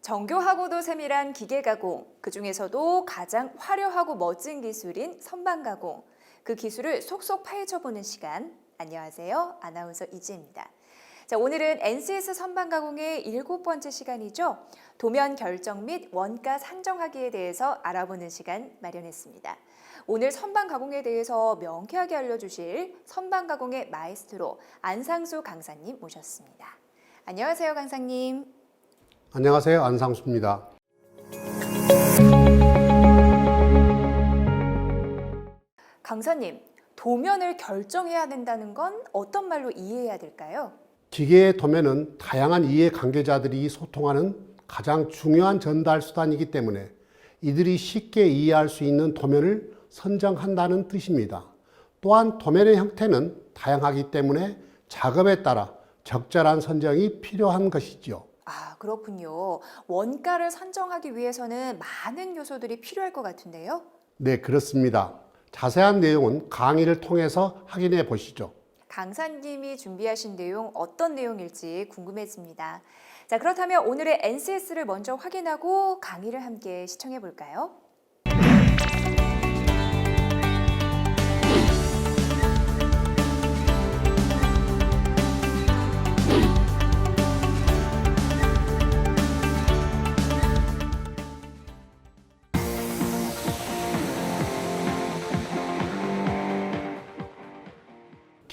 정교하고도 세밀한 기계 가공, 그중에서도 가장 화려하고 멋진 기술인 선반 가공. 그 기술을 속속 파헤쳐보는 시간. 안녕하세요. 아나운서 이지혜입니다. 자, 오늘은 NCS 선반 가공의 7번째 시간이죠. 도면 결정 및 원가 산정하기에 대해서 알아보는 시간 마련했습니다. 오늘 선반 가공에 대해서 명쾌하게 알려주실 선반 가공의 마에스트로 안상수 강사님 모셨습니다. 안녕하세요, 강사님. 안녕하세요. 안상수입니다. 강사님, 도면을 결정해야 된다는 건 어떤 말로 이해해야 될까요? 기계의 도면은 다양한 이해관계자들이 소통하는 가장 중요한 전달 수단이기 때문에 이들이 쉽게 이해할 수 있는 도면을 선정한다는 뜻입니다. 또한 도면의 형태는 다양하기 때문에 작업에 따라 적절한 선정이 필요한 것이죠. 아, 그렇군요. 원가를 산정하기 위해서는 많은 요소들이 필요할 것 같은데요? 네, 그렇습니다. 자세한 내용은 강의를 통해서 확인해 보시죠. 강사님이 준비하신 내용 어떤 내용일지 궁금해집니다. 자, 그렇다면 오늘의 NCS를 먼저 확인하고 강의를 함께 시청해 볼까요?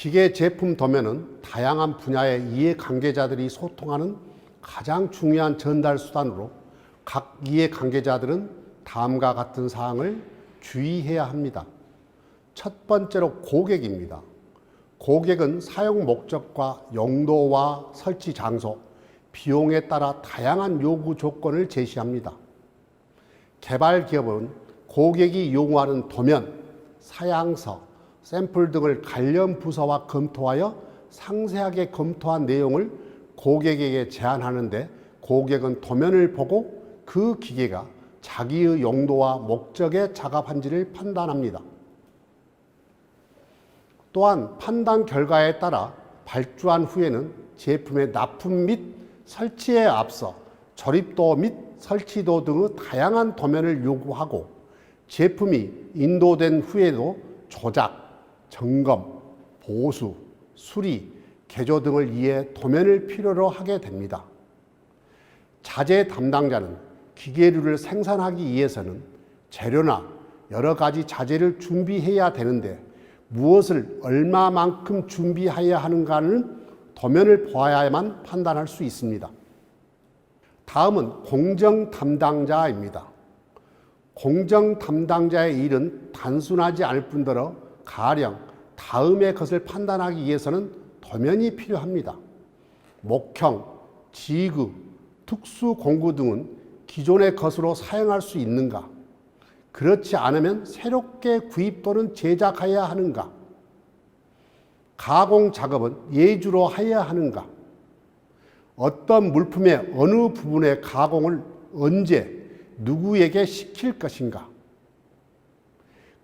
기계 제품 도면은 다양한 분야의 이해관계자들이 소통하는 가장 중요한 전달 수단으로 각 이해관계자들은 다음과 같은 사항을 주의해야 합니다. 첫 번째로 고객입니다. 고객은 사용 목적과 용도와 설치 장소, 비용에 따라 다양한 요구 조건을 제시합니다. 개발 기업은 고객이 요구하는 도면, 사양서, 샘플 등을 관련 부서와 검토하여 상세하게 검토한 내용을 고객에게 제안하는데 고객은 도면을 보고 그 기계가 자기의 용도와 목적에 작업한지를 판단합니다. 또한 판단 결과에 따라 발주한 후에는 제품의 납품 및 설치에 앞서 조립도 및 설치도 등의 다양한 도면을 요구하고 제품이 인도된 후에도 조작, 점검, 보수, 수리, 개조 등을 위해 도면을 필요로 하게 됩니다. 자재 담당자는 기계류를 생산하기 위해서는 재료나 여러 가지 자재를 준비해야 되는데 무엇을 얼마만큼 준비해야 하는가는 도면을 보아야만 판단할 수 있습니다. 다음은 공정 담당자입니다. 공정 담당자의 일은 단순하지 않을 뿐더러 가령 다음의 것을 판단하기 위해서는 도면이 필요합니다. 목형, 지구, 특수 공구 등은 기존의 것으로 사용할 수 있는가? 그렇지 않으면 새롭게 구입 또는 제작해야 하는가? 가공 작업은 예주로 해야 하는가? 어떤 물품의 어느 부분의 가공을 언제, 누구에게 시킬 것인가?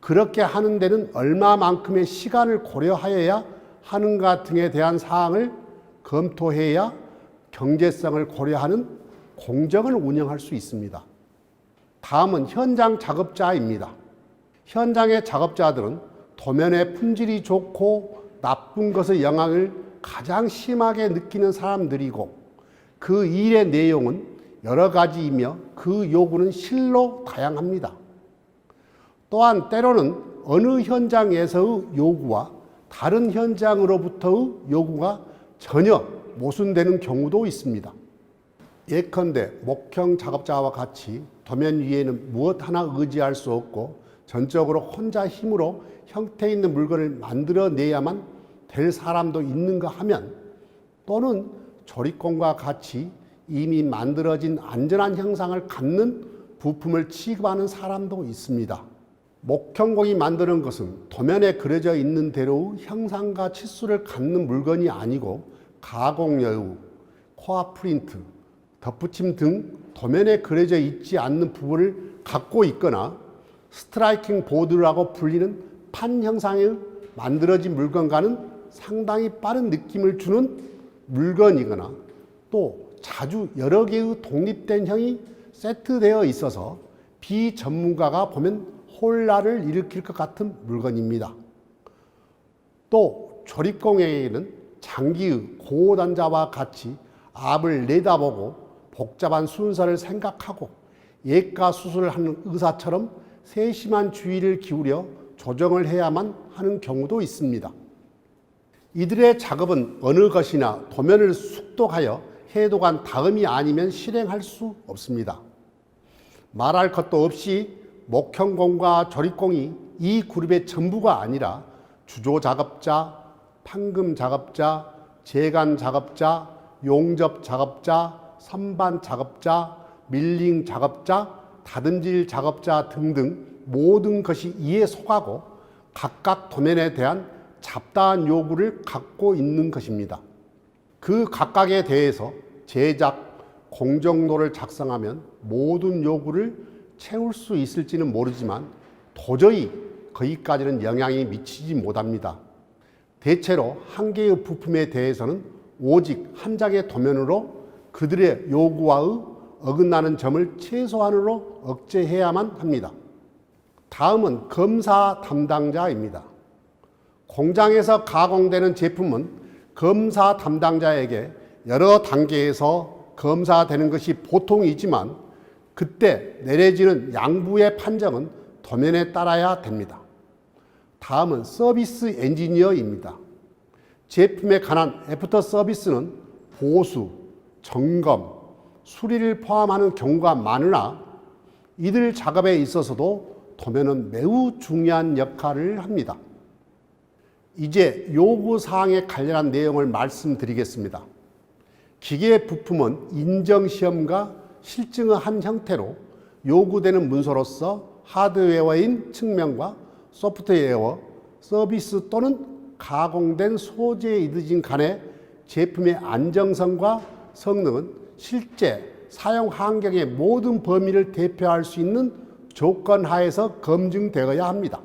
그렇게 하는 데는 얼마만큼의 시간을 고려하여야 하는가 등에 대한 사항을 검토해야 경제성을 고려하는 공정을 운영할 수 있습니다. 다음은 현장 작업자입니다. 현장의 작업자들은 도면의 품질이 좋고 나쁜 것의 영향을 가장 심하게 느끼는 사람들이고 그 일의 내용은 여러 가지이며 그 요구는 실로 다양합니다. 또한 때로는 어느 현장에서의 요구와 다른 현장으로부터의 요구가 전혀 모순되는 경우도 있습니다. 예컨대 목형 작업자와 같이 도면 위에는 무엇 하나 의지할 수 없고 전적으로 혼자 힘으로 형태 있는 물건을 만들어내야만 될 사람도 있는가 하면 또는 조립공과 같이 이미 만들어진 안전한 형상을 갖는 부품을 취급하는 사람도 있습니다. 목형공이 만드는 것은 도면에 그려져 있는 대로의 형상과 치수를 갖는 물건이 아니고 가공 여유, 코아 프린트, 덧붙임 등 도면에 그려져 있지 않는 부분을 갖고 있거나 스트라이킹 보드라고 불리는 판 형상의 만들어진 물건과는 상당히 빠른 느낌을 주는 물건이거나 또 자주 여러 개의 독립된 형이 세트되어 있어서 비전문가가 보면 혼란을 일으킬 것 같은 물건입니다. 또 조립공예에는 장기의 고단자와 같이 앞을 내다보고 복잡한 순서를 생각하고 예가 수술을 하는 의사처럼 세심한 주의를 기울여 조정을 해야만 하는 경우도 있습니다. 이들의 작업은 어느 것이나 도면을 숙독하여 해독한 다음이 아니면 실행할 수 없습니다. 말할 것도 없이 목형공과 조립공이 이 그룹의 전부가 아니라 주조작업자, 판금작업자, 재간작업자, 용접작업자, 선반작업자, 밀링작업자, 다듬질작업자 등등 모든 것이 이에 속하고 각각 도면에 대한 잡다한 요구를 갖고 있는 것입니다. 그 각각에 대해서 제작, 공정도를 작성하면 모든 요구를 채울 수 있을지는 모르지만 도저히 거기까지는 영향이 미치지 못합니다. 대체로 한 개의 부품에 대해서는 오직 한 장의 도면으로 그들의 요구와의 어긋나는 점을 최소한으로 억제해야만 합니다. 다음은 검사 담당자입니다. 공장에서 가공되는 제품은 검사 담당자에게 여러 단계에서 검사되는 것이 보통이지만 그때 내려지는 양부의 판정은 도면에 따라야 됩니다. 다음은 서비스 엔지니어입니다. 제품에 관한 애프터 서비스는 보수, 점검, 수리를 포함하는 경우가 많으나 이들 작업에 있어서도 도면은 매우 중요한 역할을 합니다. 이제 요구사항에 관련한 내용을 말씀드리겠습니다. 기계 부품은 인정시험과 실증의 한 형태로 요구되는 문서로서 하드웨어인 측면과 소프트웨어, 서비스 또는 가공된 소재에 이르진 간에 제품의 안정성과 성능은 실제 사용 환경의 모든 범위를 대표할 수 있는 조건 하에서 검증되어야 합니다.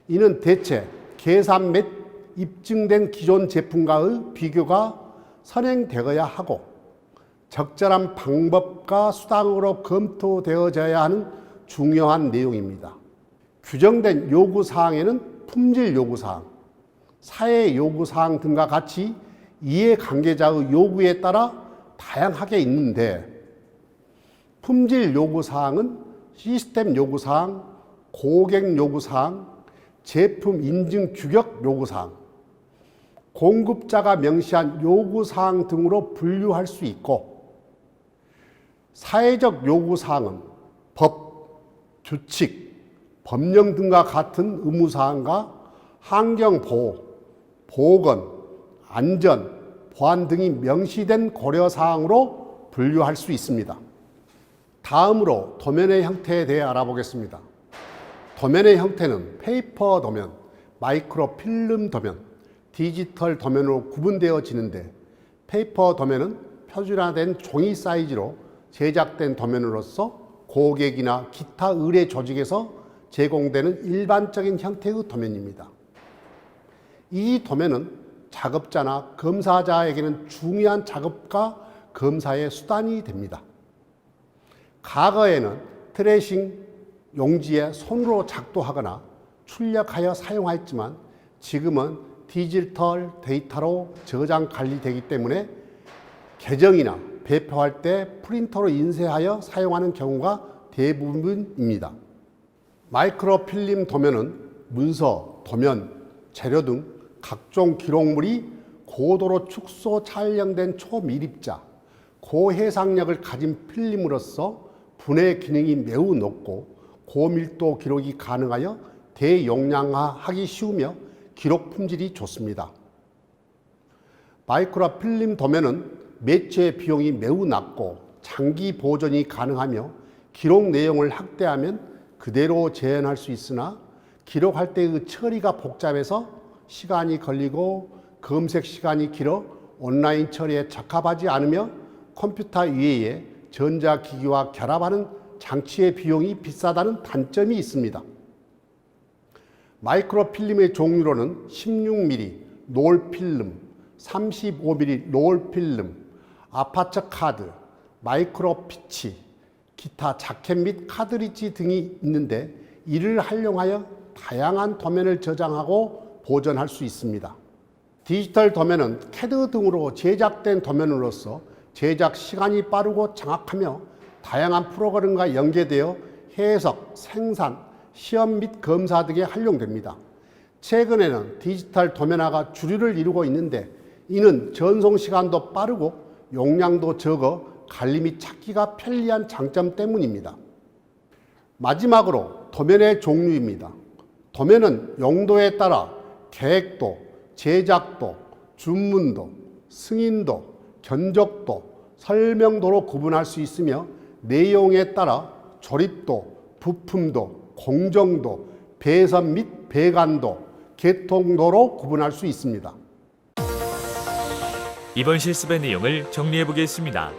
이는 대체 계산 및 입증된 기존 제품과의 비교가 선행되어야 하고 적절한 방법과 수단으로 검토되어져야 하는 중요한 내용입니다. 규정된 요구사항에는 품질 요구사항, 사회 요구사항 등과 같이 이해관계자의 요구에 따라 다양하게 있는데 품질 요구사항은 시스템 요구사항, 고객 요구사항, 제품 인증 규격 요구사항, 공급자가 명시한 요구사항 등으로 분류할 수 있고 사회적 요구사항은 법, 규칙, 법령 등과 같은 의무사항과 환경보호, 보건, 안전, 보안 등이 명시된 고려사항으로 분류할 수 있습니다. 다음으로 도면의 형태에 대해 알아보겠습니다. 도면의 형태는 페이퍼 도면, 마이크로 필름 도면, 디지털 도면으로 구분되어지는데 페이퍼 도면은 표준화된 종이 사이즈로 제작된 도면으로서 고객이나 기타 의뢰 조직에서 제공되는 일반적인 형태의 도면입니다. 이 도면은 작업자나 검사자에게는 중요한 작업과 검사의 수단이 됩니다. 과거에는 트레이싱 용지에 손으로 작도하거나 출력하여 사용하였지만 지금은 디지털 데이터로 저장 관리되기 때문에 개정이나 배포할 때 프린터로 인쇄하여 사용하는 경우가 대부분입니다. 마이크로필름 도면은 문서, 도면, 재료 등 각종 기록물이 고도로 축소 촬영된 초밀입자, 고해상력을 가진 필름으로서 분해 기능이 매우 높고 고밀도 기록이 가능하여 대용량화하기 쉬우며 기록 품질이 좋습니다. 마이크로필름 도면은 매체 비용이 매우 낮고 장기 보존이 가능하며 기록 내용을 확대하면 그대로 재현할 수 있으나 기록할 때의 처리가 복잡해서 시간이 걸리고 검색 시간이 길어 온라인 처리에 적합하지 않으며 컴퓨터 위에 전자기기와 결합하는 장치의 비용이 비싸다는 단점이 있습니다. 마이크로필름의 종류로는 16mm 롤필름, 35mm 롤필름, 아파처 카드, 마이크로피치, 기타 자켓 및 카드리지 등이 있는데 이를 활용하여 다양한 도면을 저장하고 보존할 수 있습니다. 디지털 도면은 CAD 등으로 제작된 도면으로서 제작 시간이 빠르고 정확하며 다양한 프로그램과 연계되어 해석, 생산, 시험 및 검사 등에 활용됩니다. 최근에는 디지털 도면화가 주류를 이루고 있는데 이는 전송 시간도 빠르고 용량도 적어 관리 및 찾기가 편리한 장점 때문입니다. 마지막으로 도면의 종류입니다. 도면은 용도에 따라 계획도, 제작도, 주문도, 승인도, 견적도, 설명도로 구분할 수 있으며 내용에 따라 조립도, 부품도, 공정도, 배선 및 배관도, 개통도로 구분할 수 있습니다. 이번 실습의 내용을 정리해 보겠습니다.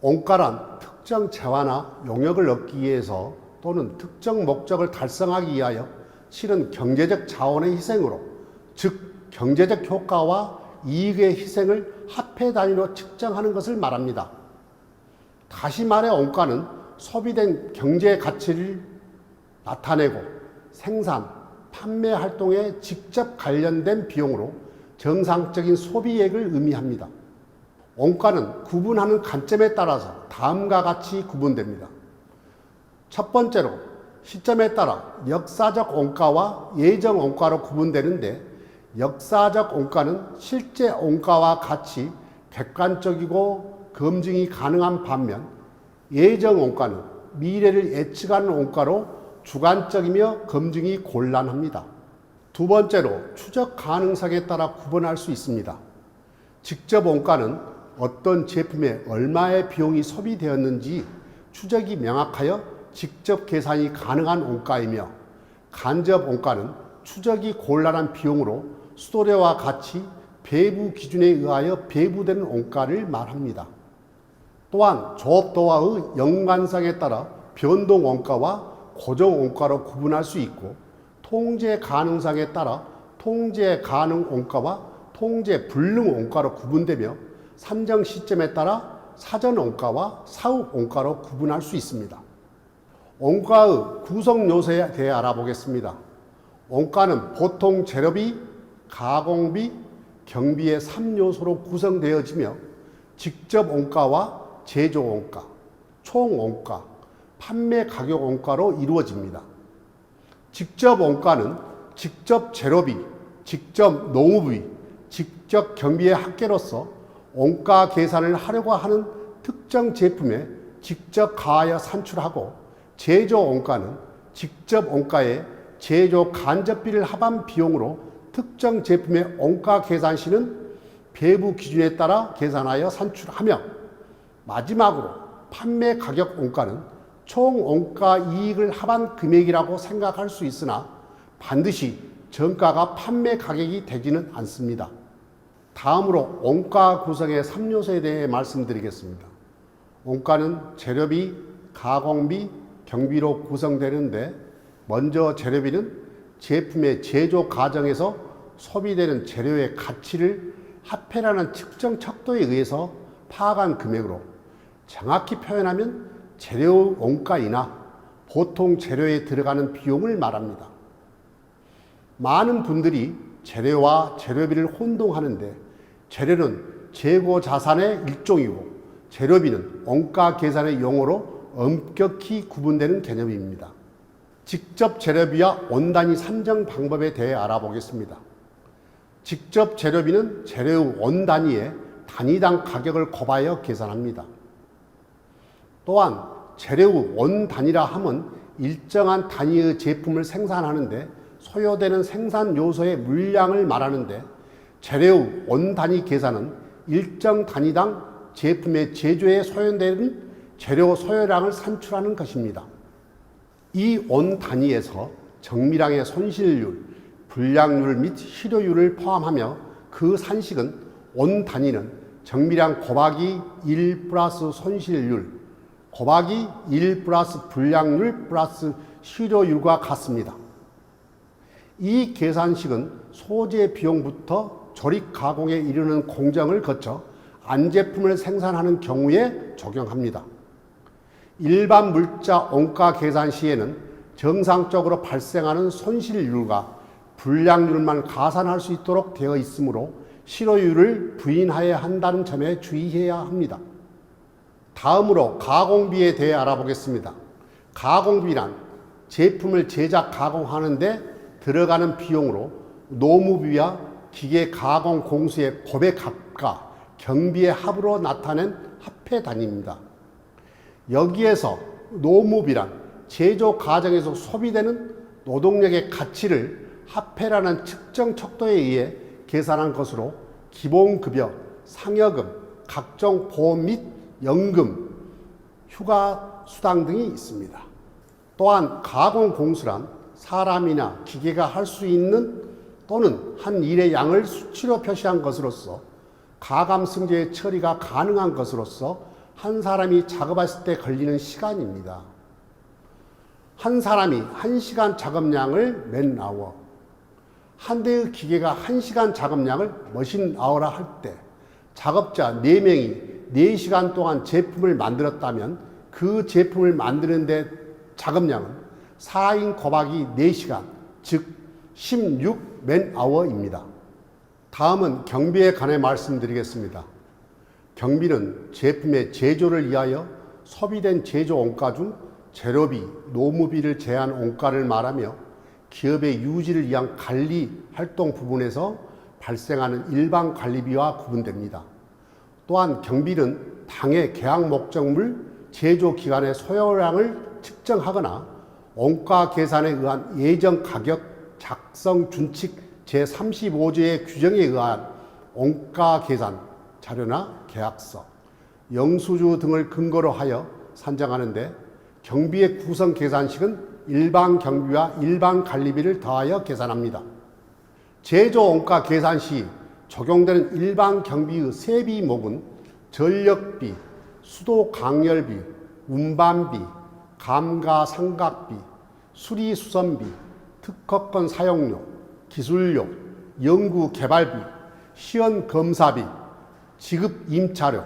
원가란 특정 재화나 용역을 얻기 위해서 또는 특정 목적을 달성하기 위하여 치른 경제적 자원의 희생으로, 즉 경제적 효과와 이익의 희생을 화폐 단위로 측정하는 것을 말합니다. 다시 말해 원가는 소비된 경제 가치를 나타내고 생산, 판매 활동에 직접 관련된 비용으로 정상적인 소비액을 의미합니다. 원가는 구분하는 관점에 따라서 다음과 같이 구분됩니다. 첫 번째로 시점에 따라 역사적 원가와 예정 원가로 구분되는데, 역사적 원가는 실제 원가와 같이 객관적이고 검증이 가능한 반면, 예정 원가는 미래를 예측하는 원가로 주관적이며 검증이 곤란합니다. 두 번째로 추적 가능성에 따라 구분할 수 있습니다. 직접 원가는 어떤 제품에 얼마의 비용이 소비되었는지 추적이 명확하여 직접 계산이 가능한 원가이며, 간접 원가는 추적이 곤란한 비용으로 수도료와 같이 배부 기준에 의하여 배부되는 원가를 말합니다. 또한 조업도와의 연관성에 따라 변동 원가와 고정 원가로 구분할 수 있고, 통제 가능성에 따라 통제 가능 원가와 통제 불능 원가로 구분되며, 산정 시점에 따라 사전 원가와 사후 원가로 구분할 수 있습니다. 원가의 구성 요소에 대해 알아보겠습니다. 원가는 보통 재료비, 가공비, 경비의 3요소로 구성되어지며 직접 원가와 제조 원가, 총 원가, 판매 가격 원가로 이루어집니다. 직접 원가는 직접 재료비, 직접 노무비, 직접 경비의 합계로서 원가 계산을 하려고 하는 특정 제품에 직접 가하여 산출하고 제조 원가는 직접 원가에 제조 간접비를 합한 비용으로 특정 제품의 원가 계산시는 배부 기준에 따라 계산하여 산출하며, 마지막으로 판매 가격 원가는 총 원가 이익을 합한 금액이라고 생각할 수 있으나 반드시 정가가 판매 가격이 되지는 않습니다. 다음으로 원가 구성의 3요소에 대해 말씀드리겠습니다. 원가는 재료비, 가공비, 경비로 구성되는데, 먼저 재료비는 제품의 제조 과정에서 소비되는 재료의 가치를 화폐라는 측정 척도에 의해서 파악한 금액으로, 정확히 표현하면 재료 원가이나 보통 재료에 들어가는 비용을 말합니다. 많은 분들이 재료와 재료비를 혼동하는데, 재료는 재고 자산의 일종이고 재료비는 원가 계산의 용어로 엄격히 구분되는 개념입니다. 직접 재료비와 원단위 산정 방법에 대해 알아보겠습니다. 직접 재료비는 재료의 원단위에 단위당 가격을 곱하여 계산합니다. 또한 재료의 원단위라 함은 일정한 단위의 제품을 생산하는데 소요되는 생산 요소의 물량을 말하는데, 재료의 원단위 계산은 일정 단위당 제품의 제조에 소요되는 재료 소요량을 산출하는 것입니다. 이 원단위에서 정밀량의 손실률, 불량률 및 실효율을 포함하며 그 산식은 원단위는 정밀량 곱하기 1 플러스 손실률 곱하기 1 플러스 불량률 플러스 실효율과 같습니다. 이 계산식은 소재 비용부터 조립 가공에 이르는 공정을 거쳐 안제품을 생산하는 경우에 적용합니다. 일반 물자 원가 계산 시에는 정상적으로 발생하는 손실률과 불량률만 가산할 수 있도록 되어 있으므로 실효율을 부인하여야 한다는 점에 주의해야 합니다. 다음으로 가공비에 대해 알아보겠습니다. 가공비란 제품을 제작 가공하는 데 들어가는 비용으로 노무비와 기계 가공 공수의 곱의 값과 경비의 합으로 나타낸 화폐 단위입니다. 여기에서 노무비란 제조 과정에서 소비되는 노동력의 가치를 화폐라는 측정 척도에 의해 계산한 것으로 기본급여, 상여금, 각종 보험 및 연금, 휴가 수당 등이 있습니다. 또한 가공 공수란 사람이나 기계가 할 수 있는 또는 한 일의 양을 수치로 표시한 것으로서 가감 승제의 처리가 가능한 것으로서 한 사람이 작업했을 때 걸리는 시간입니다. 한 사람이 1시간 작업량을 맨 아워, 한 대의 기계가 1시간 작업량을 머신 아워라 할 때 작업자 4명이 4시간 동안 제품을 만들었다면 그 제품을 만드는 데 작업량은 4인 곱하기 4시간, 즉 16 맨 아워입니다. 다음은 경비에 관해 말씀드리겠습니다. 경비는 제품의 제조를 위하여 소비된 제조 원가 중 재료비, 노무비를 제한 원가를 말하며 기업의 유지를 위한 관리 활동 부분에서 발생하는 일반 관리비와 구분됩니다. 또한 경비는 당해 계약 목적물 제조 기간의 소요량을 측정하거나 원가 계산에 의한 예정 가격 작성 준칙 제35조의 규정에 의한 원가 계산 자료나 계약서, 영수주 등을 근거로 하여 산정하는데, 경비의 구성 계산식은 일반 경비와 일반 관리비를 더하여 계산합니다. 제조 원가 계산 시 적용되는 일반 경비의 세비목은 전력비, 수도 강열비, 운반비, 감가상각비, 수리수선비, 특허권 사용료, 기술료, 연구개발비, 시연검사비, 지급임차료,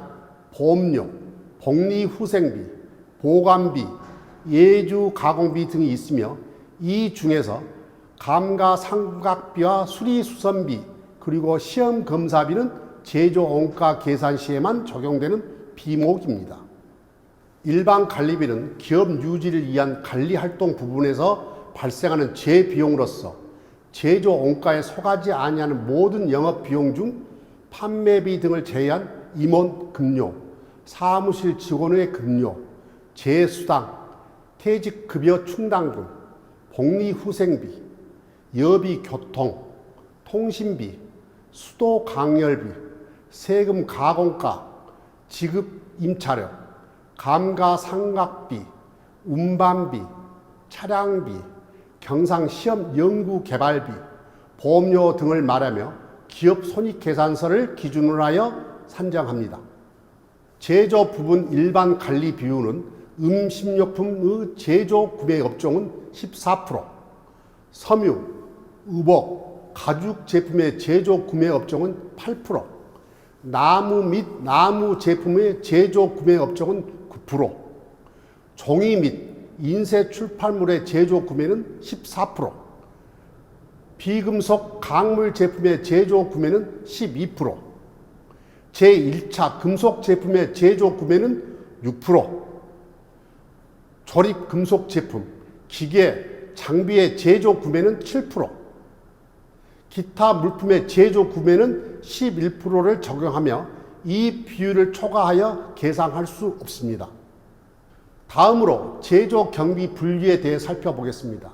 보험료, 복리후생비, 보관비, 예주가공비 등이 있으며, 이 중에서 감가상각비와 수리수선비 그리고 시험검사비는 제조원가 계산 시에만 적용되는 비목입니다. 일반 관리비는 기업 유지를 위한 관리활동 부분에서 발생하는 재비용으로서 제조 원가에 속하지 아니하는 모든 영업비용 중 판매비 등을 제외한 임원 급료, 사무실 직원의 급료, 재수당, 퇴직급여 충당금, 복리후생비, 여비교통, 통신비, 수도강열비, 세금 가공가, 지급 임차료, 감가상각비, 운반비, 차량비, 경상시험 연구개발비, 보험료 등을 말하며 기업 손익계산서를 기준으로 하여 산정합니다. 제조 부분 일반 관리 비율은 음식료품의 제조 구매 업종은 14%, 섬유, 의복, 가죽 제품의 제조 구매 업종은 8%, 나무 및 나무 제품의 제조 구매 업종은 9%, 종이 및 인쇄 출판물의 제조 구매는 14%, 비금속 강물 제품의 제조 구매는 12%, 제1차 금속 제품의 제조 구매는 6%, 조립 금속 제품, 기계, 장비의 제조 구매는 7%, 기타 물품의 제조 구매는 11%를 적용하며 이 비율을 초과하여 계산할 수 없습니다. 다음으로 제조 경비 분류에 대해 살펴보겠습니다.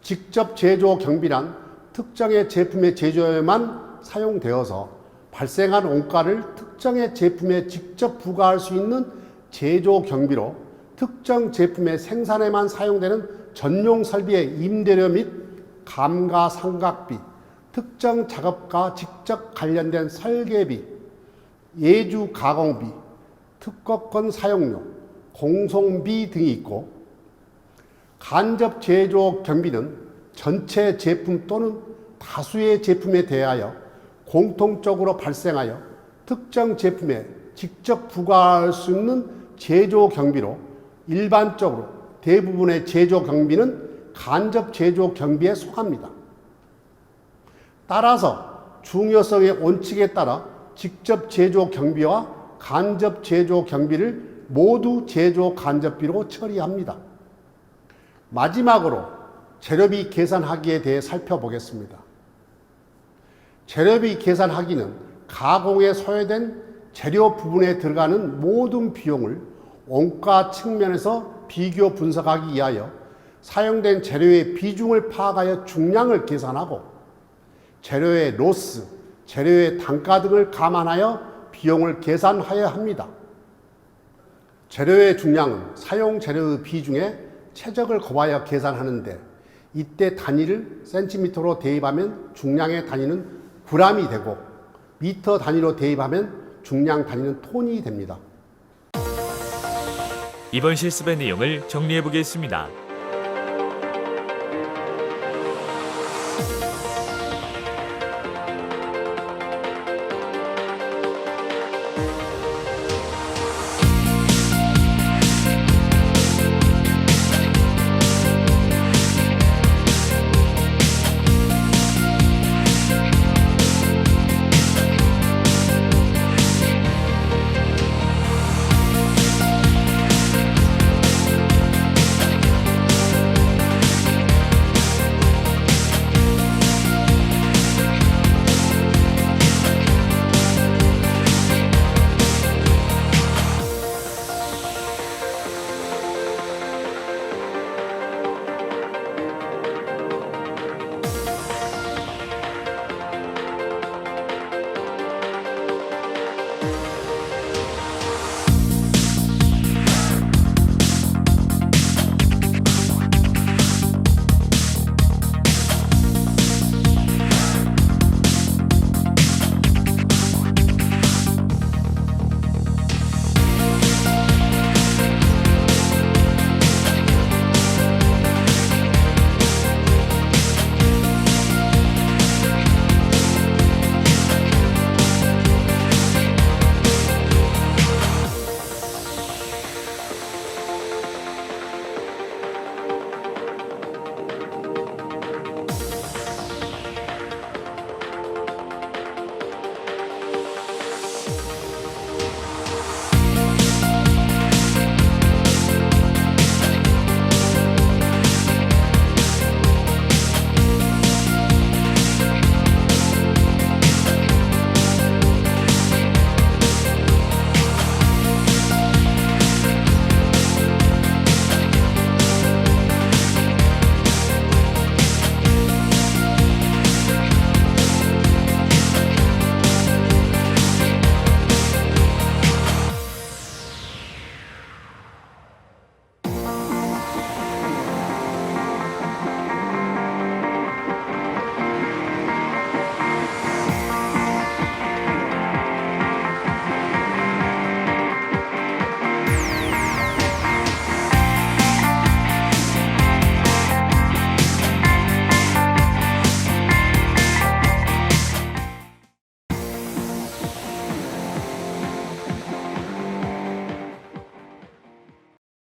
직접 제조 경비란 특정의 제품의 제조에만 사용되어서 발생한 원가를 특정의 제품에 직접 부과할 수 있는 제조 경비로 특정 제품의 생산에만 사용되는 전용 설비의 임대료 및 감가상각비, 특정 작업과 직접 관련된 설계비, 예주 가공비, 특허권 사용료, 공송비 등이 있고, 간접 제조 경비는 전체 제품 또는 다수의 제품에 대하여 공통적으로 발생하여 특정 제품에 직접 부과할 수 있는 제조 경비로 일반적으로 대부분의 제조 경비는 간접 제조 경비에 속합니다. 따라서 중요성의 원칙에 따라 직접 제조 경비와 간접 제조 경비를 모두 제조 간접비로 처리합니다. 마지막으로 재료비 계산하기에 대해 살펴보겠습니다. 재료비 계산하기는 가공에 소요된 재료 부분에 들어가는 모든 비용을 원가 측면에서 비교 분석하기 위하여 사용된 재료의 비중을 파악하여 중량을 계산하고 재료의 로스, 재료의 단가 등을 감안하여 비용을 계산하여야 합니다. 재료의 중량은 사용 재료의 비중에 최적을 곱하여 계산하는데 이때 단위를 센티미터로 대입하면 중량의 단위는 g이 되고 미터 단위로 대입하면 중량 단위는 톤이 됩니다. 이번 실습의 내용을 정리해 보겠습니다.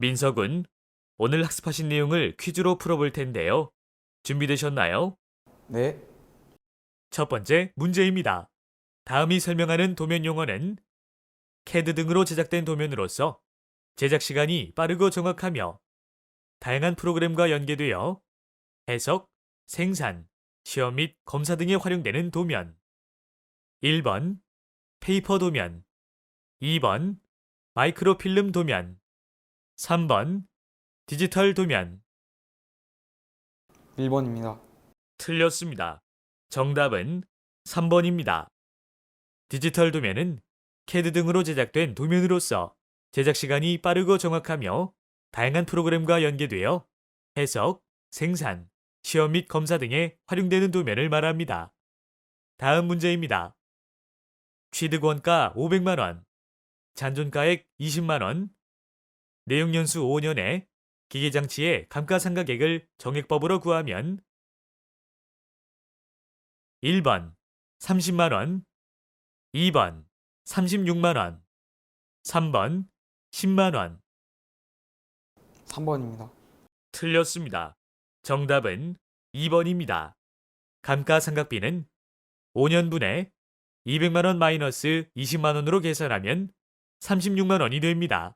민석군, 오늘 학습하신 내용을 퀴즈로 풀어볼 텐데요. 준비되셨나요? 네, 첫 번째 문제입니다. 다음이 설명하는 도면 용어는 CAD 등으로 제작된 도면으로서 제작 시간이 빠르고 정확하며 다양한 프로그램과 연계되어 해석, 생산, 시험 및 검사 등에 활용되는 도면. 1번 페이퍼 도면, 2번 마이크로필름 도면, 3번 디지털 도면. 1번입니다. 틀렸습니다. 정답은 3번입니다. 디지털 도면은 CAD 등으로 제작된 도면으로서 제작 시간이 빠르고 정확하며 다양한 프로그램과 연계되어 해석, 생산, 시험 및 검사 등에 활용되는 도면을 말합니다. 다음 문제입니다. 취득 원가 500만 원, 잔존가액 20만 원, 내용 연수 5년에 기계장치의 감가상각액을 정액법으로 구하면 1번 30만 원, 2번 36만 원, 3번 10만 원. 3번입니다. 틀렸습니다. 정답은 2번입니다. 감가상각비는 5년분에 200만 원 마이너스 20만 원으로 계산하면 36만 원이 됩니다.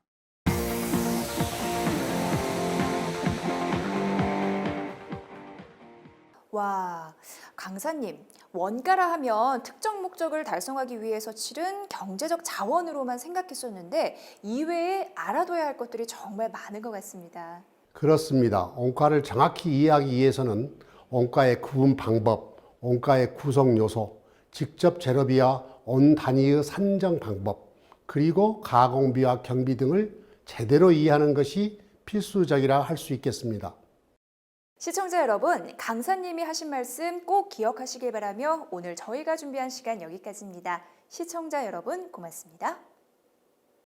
와, 강사님, 원가라 하면 특정 목적을 달성하기 위해서 치른 경제적 자원으로만 생각했었는데 이외에 알아둬야 할 것들이 정말 많은 것 같습니다. 그렇습니다. 원가를 정확히 이해하기 위해서는 원가의 구분 방법, 원가의 구성 요소, 직접 재료비와 원 단위의 산정 방법, 그리고 가공비와 경비 등을 제대로 이해하는 것이 필수적이라 할 수 있겠습니다. 시청자 여러분, 강사님이 하신 말씀 꼭 기억하시길 바라며 오늘 저희가 준비한 시간 여기까지입니다. 시청자 여러분, 고맙습니다.